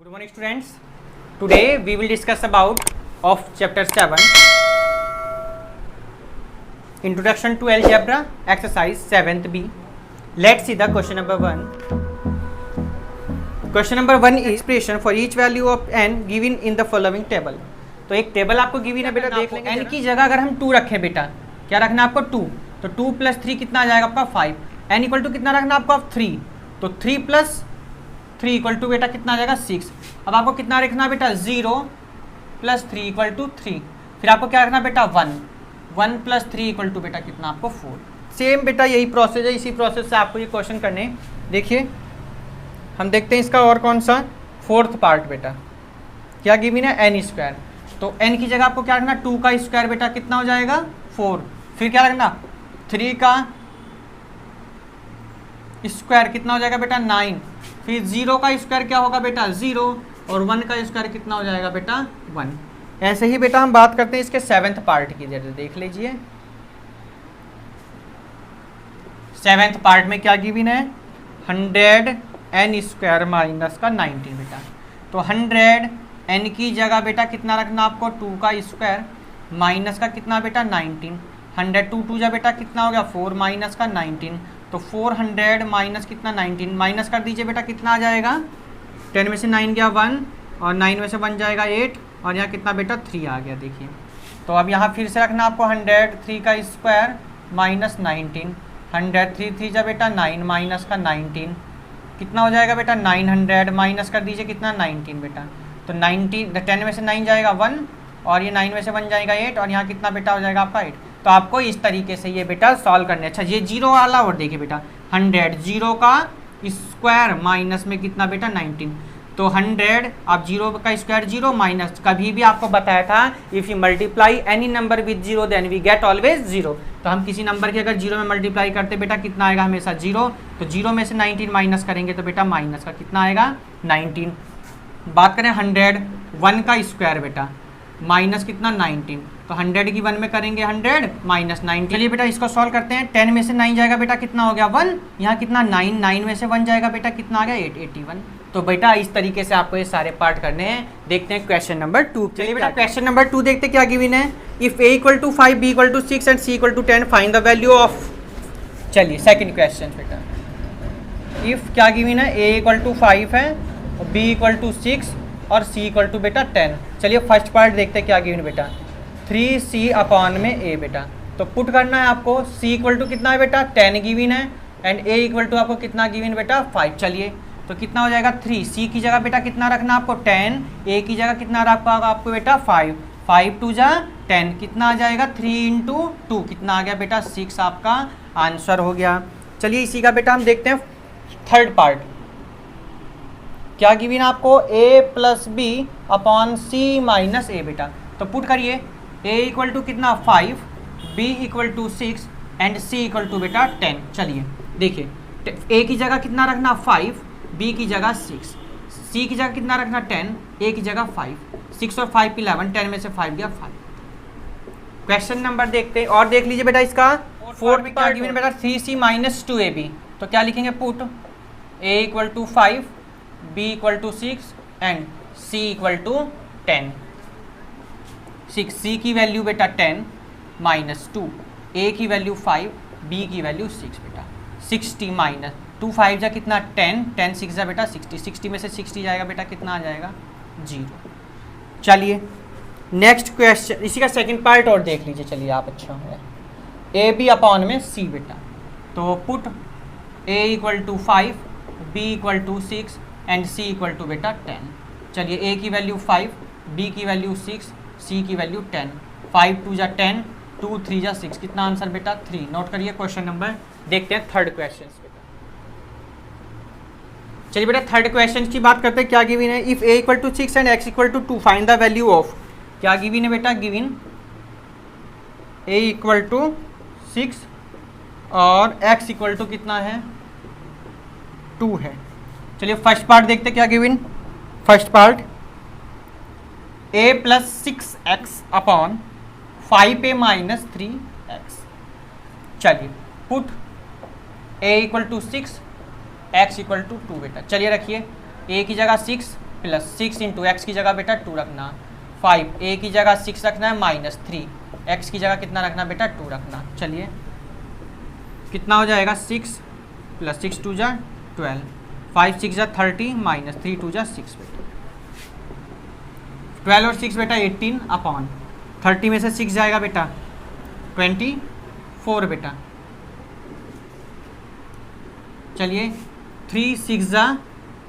Good morning students. Today we will discuss about of chapter 7 Introduction to Algebra exercise 7th B. Let's see the question number 1. Question number 1 is expression for each value of n given in the following table. तो एक table आपको given है बेटा, देख लेंगे। n की जगह अगर हम 2 रखें बेटा, क्या रखना आपको 2, तो 2 + 3 कितना आ जाएगा आपका 5। n इक्वल टू कितना रखना आपको 3, तो 3 + 3 इक्वल टू बेटा कितना आ जाएगा 6। अब आपको कितना रखना बेटा 0 + 3 इक्वल टू 3। फिर आपको क्या रखना बेटा 1 + 3 इक्वल टू बेटा कितना आपको 4। सेम बेटा यही प्रोसेस है, इसी प्रोसेस से आपको ये क्वेश्चन करने। देखिए हम देखते हैं इसका और कौन सा 4th पार्ट बेटा, क्या गिवन है n²। तो n की जगह आपको क्या रखना 2 का स्क्वायर बेटा कितना हो जाएगा 4। फिर क्या रखना 3 का स्क्वायर कितना हो जाएगा बेटा 9। फिर 0 का स्क्वायर क्या होगा बेटा 0, और 1 का स्क्वायर कितना हो जाएगा बेटा 1। ऐसे ही बेटा हम बात करते हैं इसके 7th पार्ट की। जरा देख लीजिए 7th पार्ट में क्या गिवन है 100n² - 19 बेटा। तो 100 n की जगह बेटा कितना रखना आपको 2 का स्क्वायर माइनस का कितना बेटा 19। 100 2 2 जा बेटा कितना हो गया 4 माइनस का 19। तो 400 माइनस कितना 19, माइनस कर दीजिए बेटा कितना आ जाएगा 10 में से 9 गया 1, और 9 में से 1 जाएगा 8, और यहाँ कितना बेटा 3 आ गया। देखिए तो अब यहाँ फिर से रखना आपको 100 3 का स्क्वायर माइनस 19। 100 3 3 जा बेटा 9 माइनस का 19 कितना हो जाएगा बेटा 900, माइनस कर दीजिए कितना 19 बेटा। तो 10 में से 9 जाएगा 1, और ये 9 में से 1 जाएगा 8, और यहाँ कितना बेटा हो जाएगा आपका 8। तो आपको इस तरीके से ये बेटा सॉल्व करने। अच्छा ये 0 वाला और देखिए बेटा 100 0 का स्क्वायर माइनस में कितना बेटा 19। तो 100 आप 0 का स्क्वायर 0 माइनस, कभी भी आपको बताया था if you multiply any number with 0 then we get always 0। तो हम किसी नंबर के अगर 0 में मल्टीप्लाई करते बेटा कितना आएगा हमेशा 0। तो 0 में से 19 माइनस करेंगे तो बेटा माइनस का कितना आएगा 19। बात करें 100 1 का स्क्वायर बेटा माइनस कितना 19। तो 100 की 1 में करेंगे 100 माइनस 19। चलिए बेटा इसको सॉल्व करते हैं। 10 में से 9 जाएगा बेटा कितना हो गया 1, यहाँ कितना 9, 9 में से 1 जाएगा बेटा कितना आ गया 8 81। तो बेटा इस तरीके से आपको ये सारे पार्ट करने हैं। देखते हैं क्वेश्चन नंबर 2। चलिए बेटा क्वेश्चन नंबर 2 देखते क्या गिवन है। If a = 5 b = 6 and c = 10 find the value of. चलिए सेकंड क्वेश्चन बेटा, इफ क्या गिवन है a = 5 है, b = 6 और c = बेटा 10। चलिए फर्स्ट पार्ट देखते क्या गिवन बेटा 3c में a बेटा। तो पुट करना है आपको, c = कितना है बेटा 10 गिवन है, एंड a = आपको कितना गिवन बेटा 5। चलिए तो कितना हो जाएगा 3, c की जगह बेटा कितना रखना आपको 10, a की जगह कितना रखा आपको बेटा 5, 5 2 जा 10 कितना आ जाएगा 3 × 2 कितना आ गया बेटा 6 आपका आंसर हो गया। चलिए इसी का बेटा हम देखते हैं थर्ड पार्ट। क्या गिवन आपको a + b / c - a बेटा। तो पुट करिए a = कितना 5, b = 6 एंड c = बेटा 10। चलिए देखिए a की जगह कितना रखना 5, b की जगह 6, c की जगह कितना रखना 10, a की जगह 5, 6 और 5 11, 10 में से 5 गया 5। क्वेश्चन नंबर देखते हैं और देख लीजिए बेटा इसका फोर्थ पार्ट गिवन बेटा 3c - 2ab। तो क्या लिखेंगे put a = 5, b = 6 and c = 10। 6 c की वैल्यू बेटा 10 - 2, a की वैल्यू 5, b की वैल्यू 6 बेटा 60 माइनस 2 5 जा कितना 10, 10 6 जा बेटा 60, 60 में से 60 जाएगा बेटा कितना आ जाएगा 0। चलिए नेक्स्ट क्वेश्चन इसी का सेकंड पार्ट और देख लीजिए। चलिए आप अच्छा है a b में c बेटा। तो put a = 5, b = 6 and c = बेटा 10। चलिए a की वैल्यू 5, b की वैल्यू 6, c की वैल्यू 10, 5 2 जा 10, 2 3 जा 6 कितना आंसर बेटा 3। नोट करिए क्वेश्चन नंबर। देखते हैं थर्ड क्वेश्चन बेटा। चलिए बेटा थर्ड क्वेश्चन की बात करते हैं। क्या गिवन है if a = 6 and x = 2 find the value of. क्या गिवन है बेटा गिवन a = 6 और x = कितना है 2 है। चलिए फर्स्ट पार्ट देखते क्या given. First part a + 6x / 5a - 3x। चलिए पुट a = 6 x = 2 बेटा। चलिए रखिए a की जगह 6 प्लस 6 इंटू एक्स की जगह बेटा 2 रखना, 5 ए की जगह 6 रखना है माइनस 3 एक्स की जगह कितना रखना बेटा 2 रखना। चलिए कितना हो जाएगा 6 प्लस 6 2 जा 12, 5 6 जा 30 माइनस 3 2 जा 6 बेटा, 12 और 6 बेटा 18 अपॉन 30 में से 6 जाएगा बेटा 24 बेटा। चलिए 3 6 जा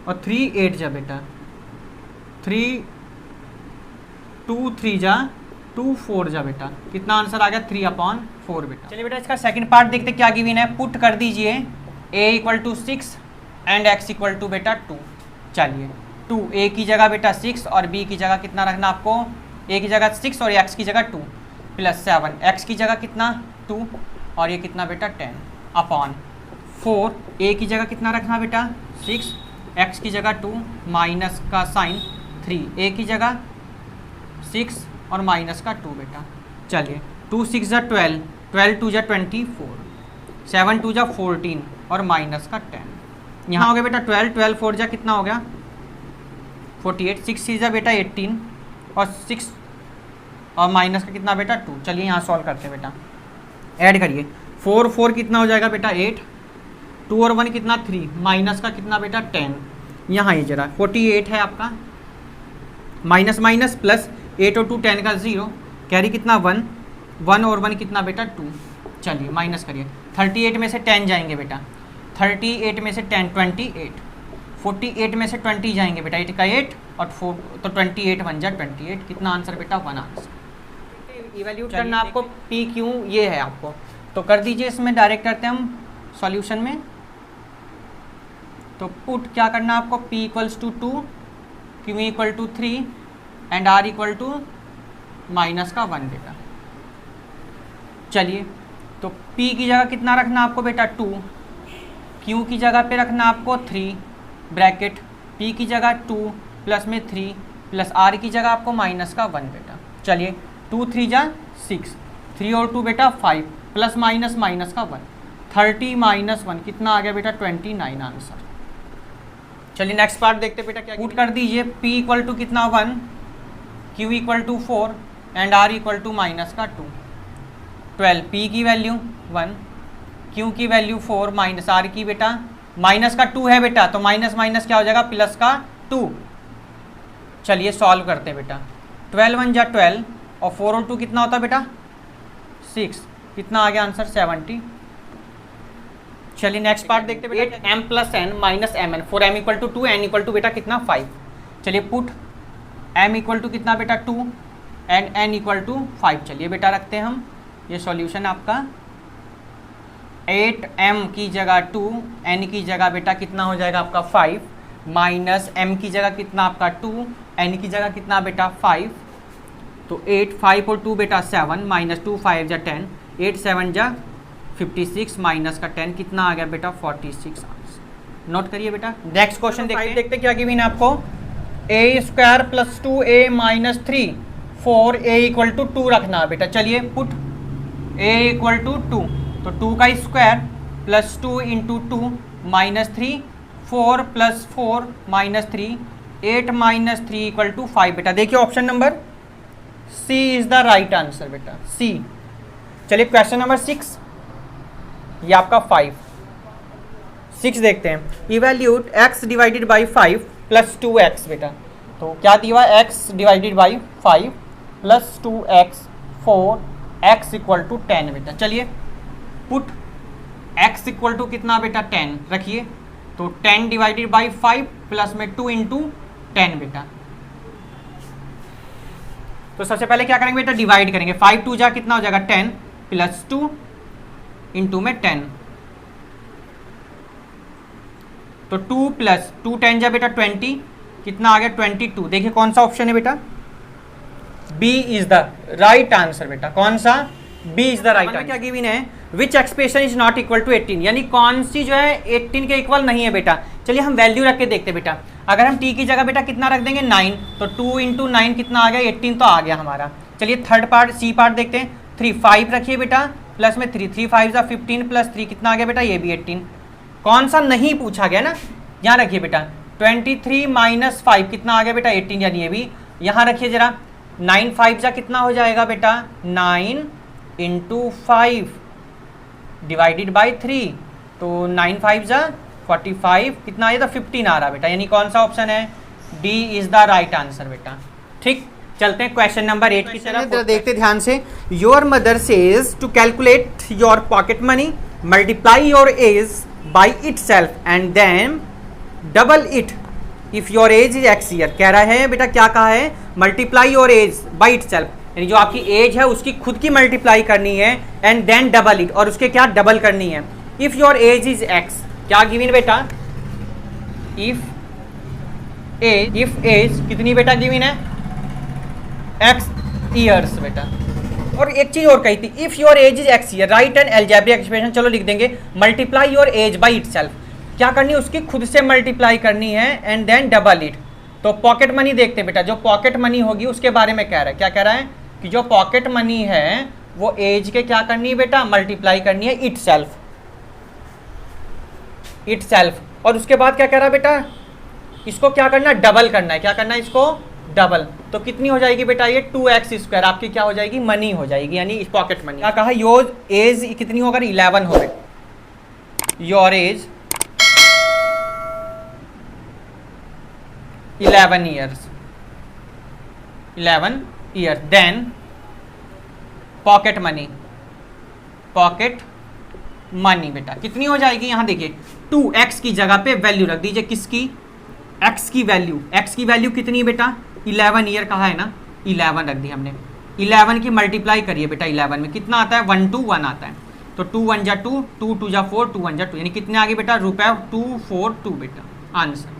और 3 8 जा बेटा, 3 2 3 जा 2 4 जा बेटा, कितना आंसर आ गया 3/4 बेटा। चलिए बेटा इसका सेकंड पार्ट देखते क्या गिवन है, पुट कर दीजिए a equal to 6 and x equal to बेटा 2। चलिए 2 a की जगह बेटा 6 और b की जगह कितना रखना आपको, a की जगह 6 और x की जगह 2 प्लस 7 x की जगह कितना 2 और ये कितना बेटा 10 अपॉन 4 a की जगह कितना रखना बेटा 6 x की जगह 2 माइनस का साइन 3 a की जगह 6 और माइनस का 2 बेटा। चलिए 2 6 जा 12, 12 2 जा 24, 7 2 जा 14 और माइनस का 10। यहाँ हो गया बेटा 12, 12 4 जा कितना हो गया 48, 6 6 जा बेटा 18 और 6 और माइनस का कितना बेटा 2। चलिए यहाँ सॉल्व करते हैं बेटा, ऐड करिए 4 4 कितना हो जाएगा बेटा 8, 2 और 1 कितना 3 माइनस का कितना बेटा 10। यहाँ ये जरा 48 है आपका माइनस माइनस प्लस 8 और 2 10 का 0 कैरी कितना 1 1 और 1 कितना बेटा 2। चलिए माइनस करिए 38 में से 10 जाएंगे बेटा, 38 में से 10 28, 48 में से 20 जाएंगे बेटा 8 का 8 और 4 तो 28 बन जा 28, कितना आंसर बेटा 1 आंसर। इवैल्यूट करना आपको पी क्यू ये है आपको, तो कर दीजिए इसमें डायरेक्ट करते हैं हम सॉल्यूशन में। तो पुट क्या करना आपको p equals to 2 q equal to 3 and r equal to minus का 1 बेटा। चलिए तो p की जगह कितना रखना आपको बेटा 2, q की जगह पे रखना आपको 3 ब्रैकेट p की जगह 2 प्लस में 3 प्लस r की जगह आपको माइनस का 1 बेटा। चलिए 2 3 जा 6, 3 और 2 बेटा 5 प्लस माइनस माइनस का 1, 30 माइनस 1 कितना आ गया बेटा 29 आंसर। चलिए नेक्स्ट पार्ट देखते बेटा क्या, पुट कर दीजिए p इक्वल टू कितना 1, q equal to 4 and r equal to minus का 2। 12 p की वैल्यू 1, q की वैल्यू 4 माइनस r की बेटा माइनस का 2 है बेटा, तो माइनस माइनस क्या हो जाएगा प्लस का 2। चलिए सॉल्व करते हैं बेटा, 12 1 जा 12 और 4 और 2 कितना होता है बेटा 6, कितना आ गया आंसर 70। चलिए नेक्स्ट पार्ट देखते हैं बेटा, 8m plus n minus mn, 4m equal to 2 n equal to बेटा कितना 5। चलिए पुट m इक्वल टू कितना बेटा 2 एंड n इक्वल टू 5। चलिए बेटा रखते हैं हम, ये सॉल्यूशन आपका 8m की जगह 2 n की जगह बेटा कितना हो जाएगा आपका 5 माइनस m की जगह कितना आपका 2 n की जगह कितना बेटा 5, तो 8 5 और 2 बेटा 7 माइनस 2 5 जा 10, 8 7 जा 56 माइनस का 10 कितना आ गया बेटा 46 आंसर। नोट करिए बेटा। नेक्स्ट क्वेश्चन देखते क्या गिवन है आपको, a square plus 2a minus 3 4a equal to 2 रखना है बेटा। चलिए पुट a इक्वल टू 2, तो 2 का square plus 2 into 2 minus 3 4 plus 4 minus 3 8 minus 3 equal to 5 बेटा। देखिए option number C is the right answer बेटा, सी। चलिए क्वेश्चन नंबर 6, ये आपका 6 देखते हैं, evaluate x divided by 5 plus 2x बेटा। तो क्या दिया हुआ x divided by 5 plus 2x 4x equal to 10 बेटा। चलिए पुट x इक्वल टू कितना बेटा 10 रखिए, तो 10 डिवाइडेड बाई 5 प्लस में 2 इंटू 10 बेटा। तो सबसे पहले क्या करेंगे बेटा डिवाइड करेंगे, 5 2 जा कितना हो जाएगा 10 प्लस 2 इंटू में 10, तो 2 प्लस 2 10 जा बेटा 20 कितना आ गया 22। देखिए कौन सा ऑप्शन है बेटा, B is the right answer बेटा। कौन सा, B is the right answer. क्या गिवन है, which expression is not equal to 18, यानी कौन सी जो है 18 के इक्वल नहीं है बेटा। चलिए हम वैल्यू रख के देखते बेटा, अगर हम t की जगह बेटा कितना रख देंगे 9, तो 2 इंटू 9 कितना आ गया 18 तो आ गया हमारा। चलिए थर्ड पार्ट सी पार्ट देखते हैं, 3 5 रखिए बेटा प्लस में 3 3 5 15 प्लस 3 कितना आ गया बेटा ये भी 18। कौन सा नहीं पूछा गया ना, यहाँ रखिए बेटा 23 माइनस 5 कितना आ गया बेटा 18, यानी ये भी यहाँ रखिए जरा। 9 5 जा कितना हो जाएगा बेटा 9 इंटू 5 डिवाइडेड बाई 3, तो 9 5 जा 45, कितना आया था 15 आ रहा बेटा, यानी कौन सा ऑप्शन है, D is the right answer बेटा। ठीक, चलते हैं क्वेश्चन नंबर 8 की तरफ, देखते ध्यान से। Your mother says to calculate your pocket money, multiply your age by itself and then double it if your age is x year. कह रहा है बेटा, क्या कहा है, multiply your age by itself, यानी जो आपकी एज है उसकी खुद की मल्टीप्लाई करनी है, एंड देन डबल इट, और उसके क्या डबल करनी है। If your age is x, क्या गिवन बेटा, इफ एज कितनी बेटा गिवन है, एक्स ईयर्स बेटा। और एक चीज और कही थी, if your age is x year right N algebraic expression, चलो लिख देंगे, multiply your age by it self, क्या करनी है, उसकी खुद से मल्टीप्लाई करनी है, एंड देन डबल इट। तो पॉकेट मनी देखते हैं बेटा, जो पॉकेट मनी होगी उसके बारे में कह रहा है, क्या कह रहा है कि जो पॉकेट मनी है वो एज के क्या करनी है बेटा, मल्टीप्लाई करनी है इट सेल्फ। और उसके बाद क्या कह रहा है बेटा, इसको क्या करना है, डबल करना है, क्या करना है इसको, डबल। तो कितनी हो जाएगी बेटा ये 2x स्क्वायर, आपकी क्या हो जाएगी, मनी हो जाएगी, यानी पॉकेट मनी। क्या कहा, योर एज कितनी होगा, 11 हो गई, your age 11 year, then pocket money बेटा कितनी हो जाएगी, यहां देखिए 2x की जगह पे वैल्यू रख दीजिए, किसकी, x की वैल्यू कितनी है बेटा, 11 ईयर कहा है ना, 11 रख दी हमने। 11 की मल्टीप्लाई करिए बेटा 11 में, कितना आता है, 1 2 1 आता है, तो 2 1 जा 2, 2 2 जा 4, 2 1 जा 2, यानी कितने आ गए बेटा, ₹242 बेटा आंसर।